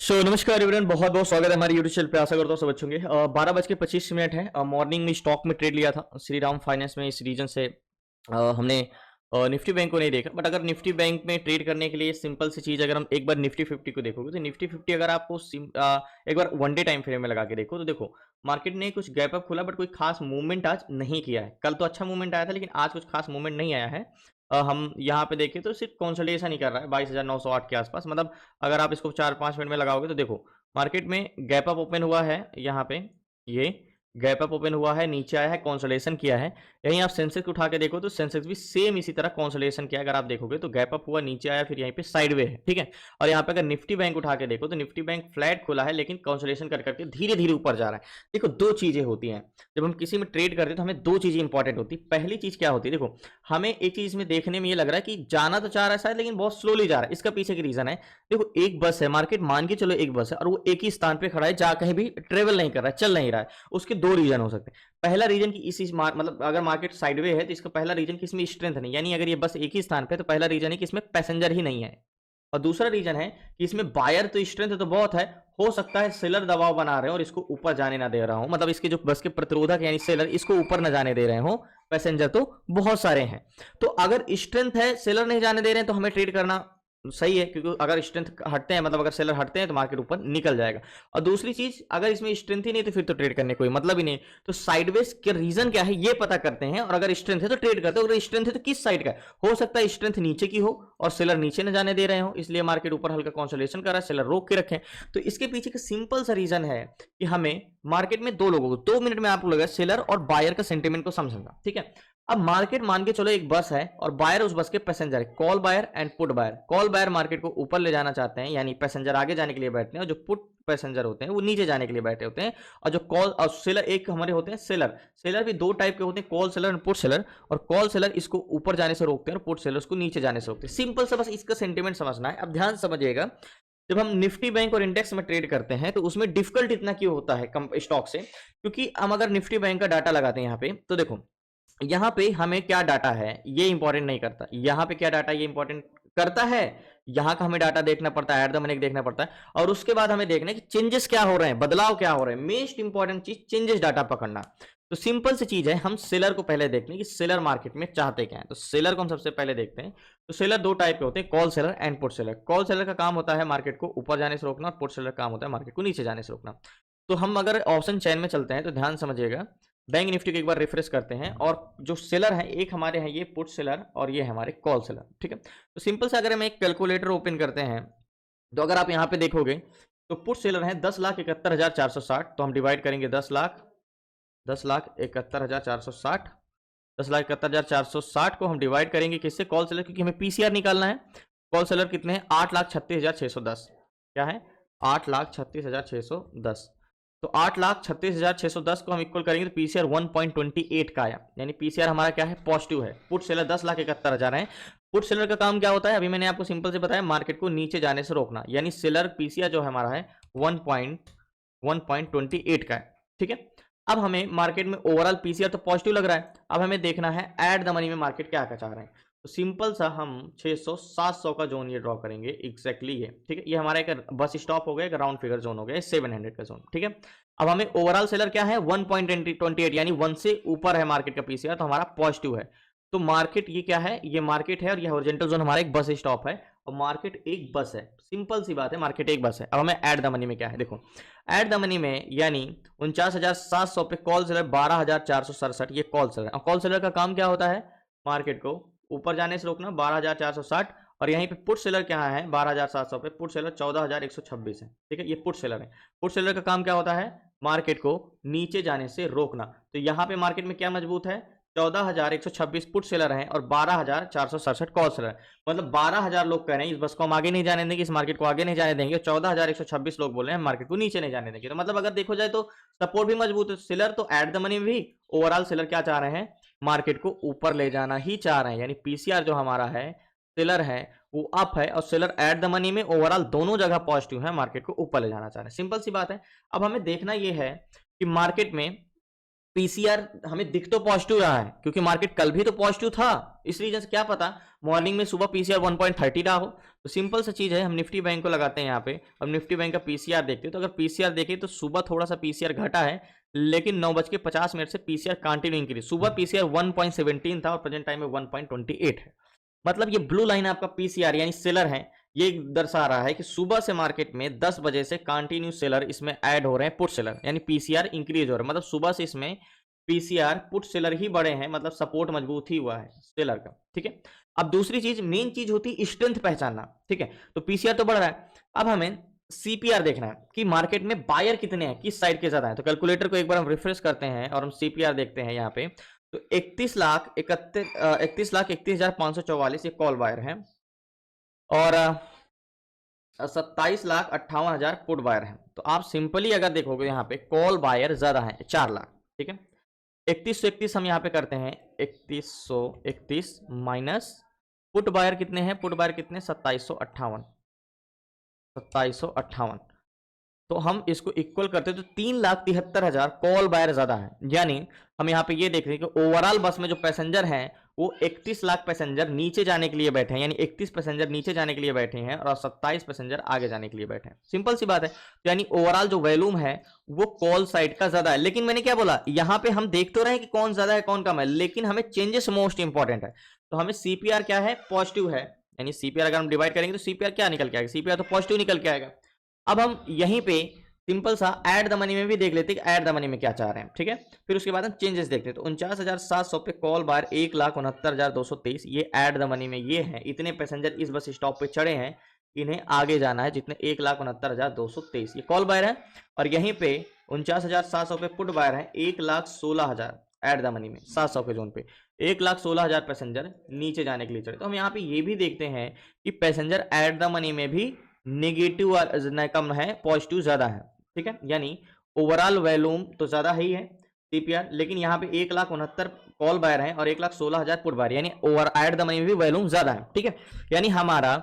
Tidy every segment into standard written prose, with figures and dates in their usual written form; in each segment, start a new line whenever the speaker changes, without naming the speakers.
नमस्कार एवरीवन, बहुत बहुत स्वागत है हमारे यूट्यूब चैनल पे। आशा करता हूँ सब अच्छे होंगे। 12:25 है। मॉर्निंग में स्टॉक में ट्रेड लिया था श्री राम फाइनेंस में। इस रीजन से हमने निफ्टी बैंक को नहीं देखा। बट अगर निफ्टी बैंक में ट्रेड करने के लिए सिंपल सी चीज़, अगर हम एक बार निफ्टी 50 को देखोगे तो निफ्टी 50 अगर आपको एक बार वन डे टाइम फ्रेम में लगा के देखो तो देखो मार्केट ने कुछ गैप अप खोला, बट कोई खास मूवमेंट आज नहीं किया है। कल तो अच्छा मूवमेंट आया था, लेकिन आज कुछ खास मूवमेंट नहीं आया है। हम यहाँ पे देखें तो सिर्फ कंसोलिडेशन ही कर रहा है 22,908 के आसपास। मतलब अगर आप इसको 4-5 मिनट में लगाओगे तो देखो मार्केट में गैप अप ओपन हुआ है। यहाँ पे ये गैप अप ओपन हुआ है, नीचे आया है, कंसोलिडेशन किया है। यहीं आप सेंसेक्स उठा के देखो तो सेंसेक्स भी सेम इसी तरह कंसोलिडेशन किया। अगर आप देखोगे तो गैप अप हुआ, नीचे आया, फिर यहीं पे साइडवे है, ठीक है। और यहाँ पे अगर निफ्टी बैंक उठा के देखो तो निफ्टी बैंक फ्लैट खुला है, लेकिन कंसोलिडेशन कर करके धीरे धीरे ऊपर जा रहा है। देखो दो चीजें होती हैं जब हम किसी में ट्रेड करते हैं तो हमें दो चीजें इंपॉर्टेंट होती है। पहली चीज क्या होती है, देखो हमें एक चीज में देखने में ये लग रहा है कि जाना तो चाह रहा है शायद, लेकिन बहुत स्लोली जा रहा है। इसका पीछे की रीजन है, देखो एक बस है, मार्केट मान के चलो एक बस है और वो एक ही स्थान पे खड़ा है, जहां कहीं भी ट्रेवल नहीं कर रहा है, चल नहीं रहा है। उसके दो रीजन हो सकते हैं। पहला रीजन की मतलब अगर मार्केट साइडवे है तो इसका पहला रीजन कि इसमें स्ट्रेंथ नहीं, यानी अगर ये बस एक ही स्थान पे तो पहला रीजन है कि इसमें पैसेंजर ही नहीं है। और दूसरा रीजन है कि इसमें बायर तो स्ट्रेंथ तो बहुत है, हो सकता है सेलर दबाव बना रहे हो और इसको ऊपर जाने ना दे रहा हूं। मतलब इसके जो बस के प्रतिरोधक यानी सेलर इसको ऊपर ना जाने दे रहे हो। पैसेंजर तो बहुत सारे हैं। तो अगर स्ट्रेंथ है, सेलर नहीं जाने दे रहे हैं, तो हमें ट्रेड करना सही है, क्योंकि अगर स्ट्रेंथ हटते हैं, मतलब अगर सेलर हटते हैं तो मार्केट ऊपर निकल जाएगा। और दूसरी चीज, अगर इसमें स्ट्रेंथ ही नहीं तो फिर तो ट्रेड करने कोई मतलब ही नहीं। तो साइडवेज के रीजन क्या है ये पता करते हैं, और अगर स्ट्रेंथ है तो ट्रेड करते हैं। अगर स्ट्रेंथ है तो किस साइड का है? हो सकता है स्ट्रेंथ नीचे की हो और सेलर नीचे न जाने दे रहे हो, इसलिए मार्केट ऊपर हल्का कंसोलिडेशन कर रहा है, सेलर रोक के रखें। तो इसके पीछे का सिंपल सा रीजन है कि हमें मार्केट में दो लोगों को 2 मिनट में आपको लगा सेलर और बायर का सेंटीमेंट को समझना, ठीक है। अब मार्केट मान के चलो एक बस है और बायर उस बस के पैसेंजर है, call buyer and put buyer. Call buyer market को ऊपर ले जाना चाहते हैं, यानी पैसेंजर आगे जाने के लिए बैठते हैं, और जो पुट पैसेंजर होते हैं वो नीचे जाने के लिए बैठे होते हैं। और जो कॉल और सेलर एक हमारे होते हैं सेलर। सेलर भी दो टाइप के होते हैं, कॉल सेलर और पुट सेलर। और कॉल सेलर इसको ऊपर जाने से रोकते हैं और पुट सेलर उसको नीचे जाने से रोकते हैं। सिंपल सा बस इसका सेंटीमेंट समझना है। अब ध्यान समझिएगा, जब हम निफ्टी बैंक और इंडेक्स में ट्रेड करते हैं तो उसमें डिफिकल्ट इतना क्यों होता है स्टॉक से, क्योंकि हम अगर निफ्टी बैंक का डाटा लगाते हैं यहाँ पे तो देखो यहाँ पे हमें क्या डाटा है ये इंपॉर्टेंट नहीं करता। यहाँ पे क्या डाटा ये इंपॉर्टेंट करता है। यहाँ का हमें डाटा देखना पड़ता है, एट द मनी देखना पड़ता है, और उसके बाद हमें देखना है कि चेंजेस क्या हो रहे हैं, बदलाव क्या हो रहे हैं। मोस्ट इंपॉर्टेंट चीज चेंजेस डाटा पकड़ना। तो सिंपल सी चीज है, हम सेलर को पहले देखते हैं कि सेलर मार्केट में चाहते क्या है। तो सेलर को हम सबसे पहले देखते हैं। तो सेलर दो टाइप के होते हैं, call seller and put seller. Call seller का काम होता है मार्केट को ऊपर जाने से रोकना, और पुट सेलर का काम होता है मार्केट को नीचे जाने से रोकना। तो हम अगर ऑप्शन चैन में चलते हैं तो ध्यान समझिएगा, बैंक निफ्टी को एक बार रिफ्रेश करते हैं, और जो सेलर है एक हमारे हैं ये पुट सेलर और ये हमारे कॉल सेलर, ठीक है। तो सिंपल से अगर हम एक कैलकुलेटर ओपन करते हैं तो अगर आप यहाँ पे देखोगे तो पुट सेलर है 10,71,460। तो हम डिवाइड करेंगे 10,71,460। 10,71,460 को हम डिवाइड करेंगे किससे? कॉल सेलर, क्योंकि हमें पीसीआर निकालना है। कॉल सेलर कितने हैं? 8,36,610। क्या है? 8,36,610। तो 8,36,610 को हम इक्वल करेंगे तो पीसीआर 1.28 का आया, यानी पीसीआर हमारा क्या है? पॉजिटिव है। पुट सेलर 10,71,000 है। पुट सेलर का काम क्या होता है? अभी मैंने आपको सिंपल से बताया, मार्केट को नीचे जाने से रोकना, यानी सेलर पीसीआर जो हमारा है 1.28 का है, ठीक है। अब हमें मार्केट में ओवरऑल पीसीआर तो पॉजिटिव लग रहा है। अब हमें देखना है एट द मनी में मार्केट क्या क्या चाह रहे हैं। तो सिंपल सा हम 600-700 का जोन ये ड्रॉ करेंगे, एग्जैक्टली ये, ठीक है। ये हमारा एक बस स्टॉप हो गया, एक राउंड फिगर जोन हो गया, 700 का जोन, ठीक है। अब हमें ओवरऑल सेलर क्या है? 1.28, यानी 1 से ऊपर है मार्केट का पीसीआर, तो हमारा पॉजिटिव है। तो मार्केट ये क्या है? ये मार्केट है, और ये हॉरिजॉन्टल जोन हमारा एक बस स्टॉप है, और मार्केट एक बस है। सिंपल सी बात है, मार्केट एक बस है। अब हमें एट द मनी में क्या है देखो, एट द मनी में यानी 49,700 पे कॉल सेलर 12,467, ये कॉल सेलर। और कॉल सेलर का काम क्या होता है? मार्केट को ऊपर जाने से रोकना, 12,460। और यहीं पे पुट सेलर क्या है? 12,700 पे पुट सेलर 14,126 है, ठीक है। ये पुट सेलर है। पुट सेलर का काम क्या होता है? मार्केट को नीचे जाने से रोकना। तो यहाँ पे मार्केट में क्या मजबूत है? 14,126 पुट सेलर हैं और 12,467 कॉल सेलर है। मतलब 12,000 लोग कह रहे हैं इस बस को हम आगे नहीं जाने देंगे, इस मार्केट को आगे नहीं जाने देंगे। 14,126 लोग बोल रहे हैं मार्केट को नीचे नहीं जाने देंगे। तो मतलब अगर देखो जाए तो सपोर्ट भी मजबूत है। सेलर तो एट द मनी में भी, ओवरऑल सेलर क्या चाह रहे हैं? मार्केट को ऊपर ले जाना ही चाह रहे हैं, यानी पीसीआर जो हमारा है सेलर है वो अप है, और सेलर एट द मनी में ओवरऑल दोनों जगह पॉजिटिव है, मार्केट को ऊपर ले जाना चाह रहे हैं। सिंपल सी बात है। अब हमें देखना यह है कि मार्केट में पीसीआर हमें दिख तो पॉजिटिव रहा है क्योंकि मार्केट कल भी तो पॉजिटिव था, इस रीजन से क्या पता मॉर्निंग में सुबह पीसीआर 1.30 रहा हो। तो सिंपल सा चीज है, हम निफ्टी बैंक को लगाते हैं यहाँ पे, अब निफ्टी बैंक का पीसीआर देखते हैं। तो अगर पीसीआर देखें तो सुबह थोड़ा सा पीसीआर घटा है, लेकिन 9:50 से पीसीआर कंटिन्यू इंक्रीज। सुबह पीसीआर 1.17 था और प्रेजेंट टाइम में 1.28 है। मतलब ये ब्लू लाइन आपका पीसीआर यानी सेलर है, ये दर्शा रहा है कि सुबह से मार्केट में 10 बजे से कंटिन्यू सेलर इसमें ऐड हो रहे हैं, पुट सेलर, यानी पीसीआर इंक्रीज हो रहा है। मतलब सुबह से इसमें पीसीआर पुट सेलर ही बड़े हैं, मतलब सपोर्ट मजबूत ही हुआ है सेलर का, ठीक है। अब दूसरी चीज, मेन चीज होती है स्ट्रेंथ पहचानना, ठीक है। तो पीसीआर तो बढ़ रहा है, अब हमें सीपीआर देखना है कि मार्केट में बायर कितने हैं, किस साइड के ज्यादा है। तो कैलकुलेटर को एक बार हम रिफ्रेश करते हैं और हम सीपीआर देखते हैं यहाँ पे। तो 31,31,31,544 ये कॉल बायर है और 27,58,000 पुट बायर है। तो आप सिंपली अगर देखोगे यहाँ पे कॉल बायर ज्यादा है 4 लाख, ठीक है। 3131 हम यहाँ पे करते हैं, 3131 माइनस पुट बायर कितने हैं, पुट बायर कितने 2758, 2758। तो हम इसको इक्वल करते हैं तो 3,73,000 कॉल बायर ज्यादा है। यानी हम यहाँ पे ये देख रहे हैं कि ओवरऑल बस में जो पैसेंजर हैं वो 31 लाख पैसेंजर नीचे जाने के लिए बैठे हैं, यानी 31 पैसेंजर नीचे जाने के लिए बैठे हैं और 27 पैसेंजर आगे जाने के लिए बैठे हैं। सिंपल सी बात है। तो यानी ओवरऑल जो वॉल्यूम है वो कॉल साइड का ज्यादा है। लेकिन मैंने क्या बोला, यहाँ पे हम देख तो रहे हैं कि कौन ज्यादा है कौन कम है, लेकिन हमें चेंजेस मोस्ट इंपॉर्टेंट है। तो हमें सीपीआर क्या है, पॉजिटिव है, यानी सीपीआर अगर हम डिवाइड करेंगे तो सीपीआर क्या निकल के आएगा, सीपीआर तो पॉजिटिव निकल के आएगा। अब हम यहीं पे सिंपल सा ऐड द मनी में भी देख लेते हैं कि ऐड द मनी में क्या चाह रहे हैं, ठीक है। फिर उसके बाद हम चेंजेस देखते हैं। तो 49,700 पे कॉल बार 1,69,223, ये ऐड द मनी में ये है, इतने पैसेंजर इस बस स्टॉप पे चढ़े हैं, इन्हें आगे जाना है, जितने 1,69,223 ये कॉल बायर है। और यहीं पे 49,700 पे पुट बायर है 1,16,000 ऐड द मनी में 700 के जोन पे 1,16,000 पैसेंजर नीचे जाने के लिए चढ़े। तो हम यहाँ पे ये भी देखते हैं कि पैसेंजर ऐड द मनी में भी नेगेटिव कम है, पॉजिटिव ज्यादा है, ठीक है। यानी ओवरऑल वॉल्यूम तो ज्यादा ही है सीपीआर, लेकिन यहाँ पे 1,69,000 कॉल बायर है और 1,16,000 पुट बायर, यानी ओवर ऐड द मनी में भी वॉल्यूम ज्यादा है, ठीक है। यानी हमारा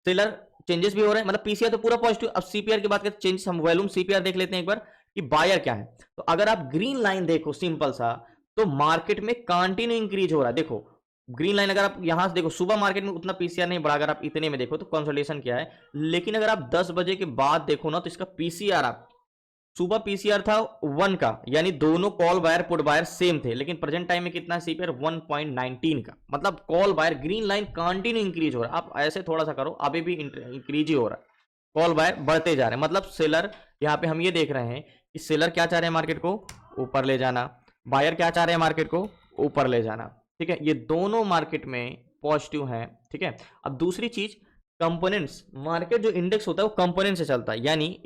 सेलर चेंजेस भी हो रहे हैं, मतलब पीसीआर तो पूरा पॉजिटिव। अब सीपीआर की बात करें चेंजेस, हम वॉल्यूम सीपीआर देख लेते हैं एक बार कि बायर क्या है। तो अगर आप ग्रीन लाइन देखो सिंपल सा, तो मार्केट में कंटिन्यू इंक्रीज हो रहा है। देखो ग्रीन लाइन अगर आप यहां से देखो, सुबह मार्केट में उतना पीसीआर नहीं बढ़ा, अगर आप इतने में देखो तो कंसोलिडेशन क्या है। लेकिन अगर आप 10 बजे के बाद देखो ना, तो इसका पीसीआर, आप सुबह पीसीआर था 1 का, यानी दोनों call buyer put buyer same थे, लेकिन प्रेजेंट टाइम में कितना है सीपीआर 1.19 का। मतलब call buyer green line continue increase हो रहा है। आप ऐसे थोड़ा सा करो, अभी भी इंक्रीज ही हो रहा है, कॉल बायर बढ़ते जा रहे हैं। मतलब सेलर, यहाँ पे हम ये देख रहे हैं कि सेलर क्या चाह रहे हैं, मार्केट को ऊपर ले जाना, बायर क्या चाह रहे हैं, मार्केट को ऊपर ले जाना, ठीक है। ये दोनों मार्केट में पॉजिटिव है, ठीक है। अब दूसरी चीज कंपोनेंट्स, मार्केट जो इंडेक्स होता है वो कंपोनेंट से चलता है, यानी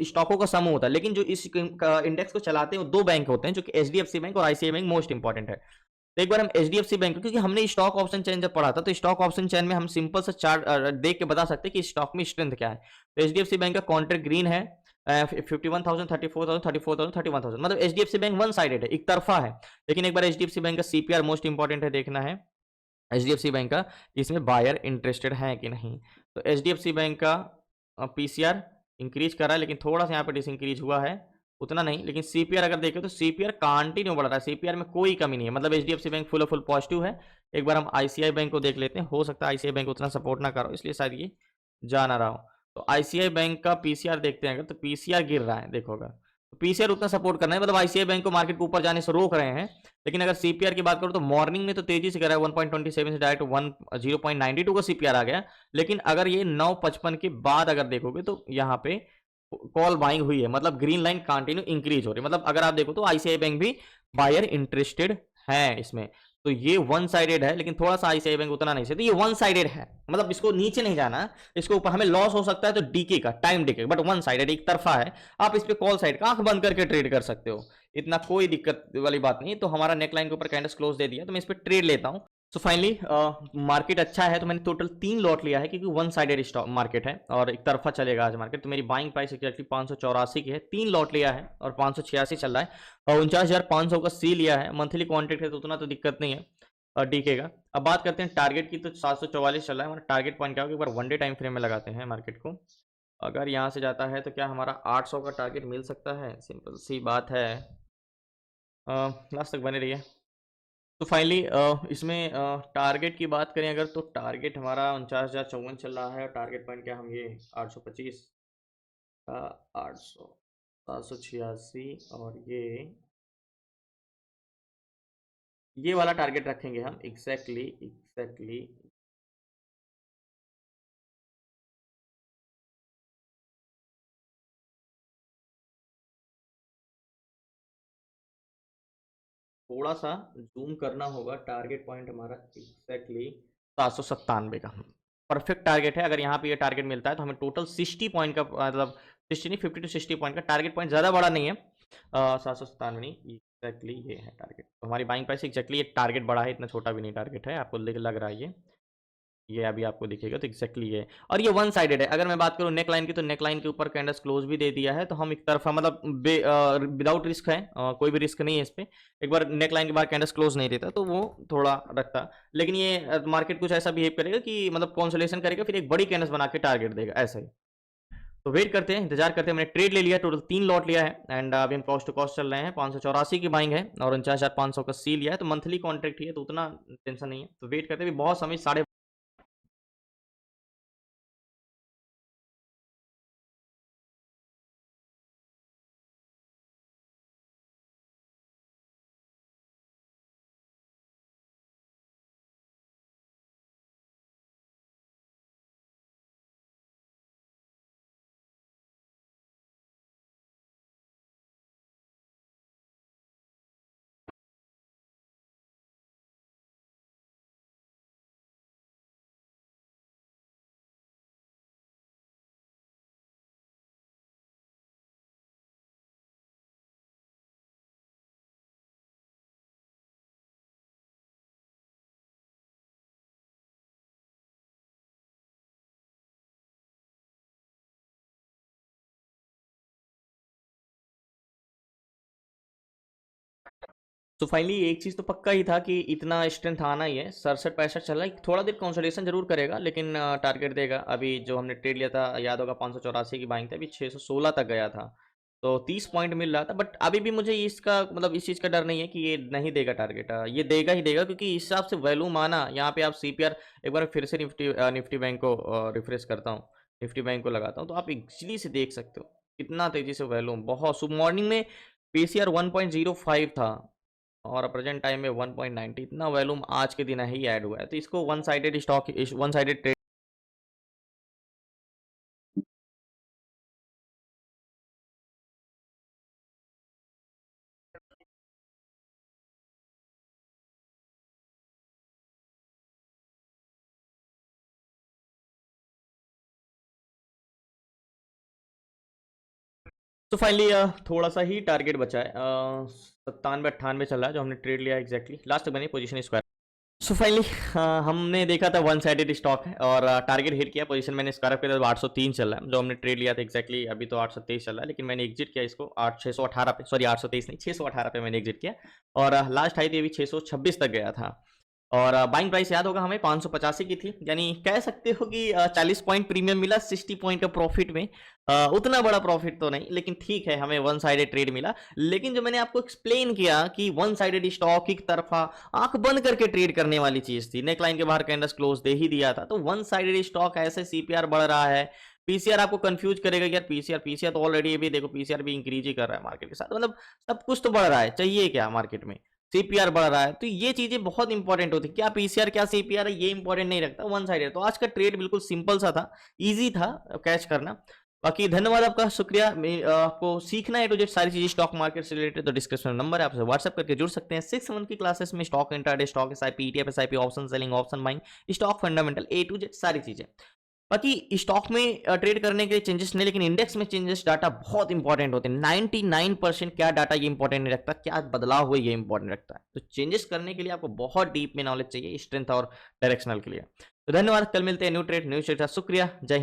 स्टॉकों का समूह होता है। लेकिन जो इस इंडेक्स को चलाते हैं वो 2 बैंक होते हैं, जो कि एचडीएफसी बैंक और आईसीआई बैंक मोस्ट इंपॉर्टेंट है। तो एक बार हम एचडीएफसी बैंक, क्योंकि हमने स्टॉक ऑप्शन चेन जब पढ़ा था, तो स्टॉक ऑप्शन चेन में हम सिंपल सा चार्ट देख के बता सकते हैं कि स्टॉक में स्ट्रेंथ क्या है। तो एचडीएफसी बैंक का कॉन्ट्रैक्ट ग्रीन है, 51,000, 34,000, 34,000, 31,000, मतलब एचडीएफसी बैंक वन साइडेड है, एक तरफा है। लेकिन एक बार एचडीएफसी बैंक का सीपीआर मोस्ट इंपॉर्टेंट है, देखना है एचडीएफसी बैंक का इसमें बायर इंटरेस्टेड है कि नहीं। तो एचडीएफसी बैंक का पीसीआर इंक्रीज करा है, लेकिन थोड़ा सा यहाँ पे डिसइंक्रीज हुआ है, उतना नहीं। लेकिन सीपीआर अगर देखें तो सीपीआर कंटिन्यू बढ़ रहा है, सीपीआर में कोई कमी नहीं है, मतलब एचडीएफसी बैंक फुल पॉजिटिव है। एक बार हम आईसीआई बैंक को देख लेते हैं, हो सकता है आईसीआई बैंक उतना सपोर्ट ना करो, इसलिए शायद ये जा ना रहा हो। तो आईसीआई बैंक का पीसीआर देखते हैं अगर, तो पीसीआर गिर रहा है, देखोगा तो पीसीआर उतना सपोर्ट करना है, मतलब आईसीआई बैंक को मार्केट को ऊपर जाने से रोक रहे हैं। लेकिन अगर सीपीआर की बात करो तो मॉर्निंग में तो तेजी से करा है, 1.27 से डायरेक्ट 0.92 का सीपीआर आ गया। लेकिन अगर ये 9:55 के बाद अगर देखोगे तो यहाँ पे कॉल बाइंग हुई है, मतलब ग्रीन लाइन कंटिन्यू इंक्रीज हो रही है। मतलब अगर आप देखो तो आईसीआई बैंक भी बायर इंटरेस्टेड है इसमें। तो ये वन साइडेड है, लेकिन थोड़ा सा आईसीआई बैंक उतना नहीं से, तो ये वन साइडेड है, मतलब इसको नीचे नहीं जाना, इसको ऊपर हमें लॉस हो सकता है तो डीके का, time DK, but one sided एक तरफा है। आप इस पे कॉल साइड का आंख बंद करके ट्रेड कर सकते हो, इतना कोई दिक्कत वाली बात नहीं। तो हमारा नेक लाइन के ऊपर कैंडल्स क्लोज दे दिया, तो मैं इस पे ट्रेड लेता हूं। सो फाइनली मार्केट अच्छा है, तो मैंने टोटल 3 लॉट लिया है, क्योंकि वन साइडेड स्टॉक मार्केट है और एक तरफा चलेगा आज मार्केट। तो मेरी बाइंग प्राइस एक्जैक्टली 584 की है, 3 लॉट लिया है और 586 चल रहा है, और 49,500 का सी लिया है। मंथली कॉन्ट्रैक्ट है तो उतना तो दिक्कत नहीं है और डीके का। अब बात करते हैं टारगेट की, तो 744 चल रहा है हमारा टारगेट पॉइंट। क्या होगा, एक बार वन डे टाइम फ्रेम में लगाते हैं मार्केट को। अगर यहाँ से जाता है तो क्या हमारा 800 का टारगेट मिल सकता है, सिंपल सी बात है। लास्ट तक बने रहिए। तो फाइनली इसमें टारगेट की बात करें अगर, तो टारगेट हमारा 49,054 चल रहा है, और टारगेट पॉइंट क्या हम ये 825 का 800 786, और ये वाला टारगेट रखेंगे हम एग्जैक्टली। थोड़ा सा जूम करना होगा, टारगेट पॉइंट हमारा एग्जैक्टली 797 का परफेक्ट टारगेट है। अगर यहाँ पे ये टारगेट मिलता है तो हमें टोटल 60 पॉइंट का, मतलब 60 नहीं 50 टू 60 पॉइंट का टारगेट पॉइंट, ज़्यादा बड़ा नहीं है। 797 नहीं, एग्जैक्टली ये है टारगेट। तो हमारी बाइंग प्राइस एग्जैक्टली ये टारगेट बड़ा है, इतना छोटा भी नहीं टारगेट है, आपको लग रहा है ये अभी आपको दिखेगा तो एग्जैक्टली ये है। और ये वन साइडेड है। अगर मैं बात करूँ नेक लाइन की, तो नेक लाइन के ऊपर कैंडल्स क्लोज भी दे दिया है, तो हम एक तरफा मतलब विदाउट रिस्क है, कोई भी रिस्क नहीं है इस पे। एक बार नेक लाइन के बाद कैंडल्स क्लोज नहीं देता तो वो थोड़ा रखता, लेकिन ये मार्केट कुछ ऐसा बिहेव करेगा कि मतलब कॉन्सोलेशन करेगा, फिर एक बड़ी कैंडल्स बना के टारगेट देगा, ऐसा ही। तो वेट करते हैं, इंतजार करते हैं। मैंने ट्रेड ले लिया, टोटल 3 लॉट लिया है, एंड अभी हम कॉस्ट टू कॉस्ट चल रहे हैं। 584 की बाइंग है और 49,500 का सी लिया है, तो मंथली कॉन्ट्रैक्ट ही है, तो उतना टेंशन नहीं है। तो वेट करते हैं, बहुत समय साढ़े। तो फाइनली एक चीज़ तो पक्का ही था कि इतना स्ट्रेंथ आना ही है। 67-65 चल रहा है, थोड़ा देर कंसोलिडेशन जरूर करेगा, लेकिन टारगेट देगा। अभी जो हमने ट्रेड लिया था, याद होगा 584 की बाइंग थी, अभी 616 तक गया था, तो 30 पॉइंट मिल रहा था। बट अभी भी मुझे इसका मतलब इस चीज़ का डर नहीं है कि ये नहीं देगा टारगेट, ये देगा ही देगा, क्योंकि इस हिसाब से वैल्यू माना। यहाँ पे आप सीपीआर, एक बार फिर से निफ्टी बैंक को रिफ्रेश करता हूँ, निफ्टी बैंक को लगाता हूँ, तो आप इजीली से देख सकते हो कितना तेजी से वैल्यू, बहुत सुबह मॉर्निंग में पीसीआर 1.05 था, और प्रेजेंट टाइम में 1.90, इतना वॉल्यूम आज के दिन ही ऐड हुआ है। तो इसको one sided stock, one sided trade. तो फाइनली थोड़ा सा ही टारगेट बचा है, 97-98 चल रहा है जो हमने ट्रेड लिया एग्जैक्टली, लास्ट बनी पोजीशन स्क्वायर। सो फाइनली हमने देखा था वन साइडेड स्टॉक है, और टारगेट हिट किया, पोजीशन मैंने स्क्वायर किया था 803 चल रहा है जो हमने ट्रेड लिया था एग्जैक्टली। अभी तो 823 चल रहा है, लेकिन मैंने एग्जिट किया इसको 618 पे, सॉरी 823 नहीं 618 पे मैंने एग्जिट किया, और लास्ट आई थी अभी 626 तक गया था। और बाइंग प्राइस याद होगा हमें 585 की थी, यानी कह सकते हो कि 40 पॉइंट प्रीमियम मिला 60 पॉइंट का प्रॉफिट में। उतना बड़ा प्रॉफिट तो नहीं, लेकिन ठीक है, हमें वन साइडेड ट्रेड मिला। लेकिन जो मैंने आपको एक्सप्लेन किया कि वन साइडेड स्टॉक एक तरफा आंख बंद करके ट्रेड करने वाली चीज थी, नेकलाइन के बाहर कैंडल्स क्लोज दे ही दिया था, तो वन साइडेड स्टॉक ऐसे सीपीआर बढ़ रहा है। पीसीआर आपको कंफ्यूज करेगा कि यार पीसीआर पीसीआर तो ऑलरेडी भी देखो, पीसीआर भी इंक्रीज ही कर रहा है मार्केट के साथ, मतलब सब कुछ तो बढ़ रहा है, चाहिए क्या मार्केट में, सीपीआर बढ़ रहा है। तो ये चीजें बहुत इंपॉर्टेंट होती है, क्या पीसीआर क्या सीपीआर है ये इंपॉर्टेंट नहीं रखता, वन साइडेड। तो आज का ट्रेड बिल्कुल सिंपल सा था, इजी था कैच करना। बाकी धन्यवाद आपका, शुक्रिया। आपको सीखना है टू जेड सारी चीजें स्टॉक मार्केट से रिलेटेड, तो डिस्क्रिप्शन में नंबर है, आपसे व्हाट्सएप करके जुड़ सकते हैं। 6 मंथ की क्लासेस में stock intraday, stock SIP, ETF SIP, option selling, option buying, stock fundamental, A to Z सारी चीजें। बाकी स्टॉक में ट्रेड करने के लिए चेंजेस नहीं, लेकिन इंडेक्स में चेंजेस डाटा बहुत इंपॉर्टेंट होते हैं। 99% क्या डाटा ये इंपॉर्टेंट नहीं रखता, क्या बदलाव हुए ये इंपॉर्टेंट रखता है। तो चेंजेस करने के लिए आपको बहुत डीप में नॉलेज चाहिए, स्ट्रेंथ और डायरेक्शनल के लिए। तो धन्यवाद, कल मिलते हैं न्यू ट्रेड न्यू शेयर, शुक्रिया, जय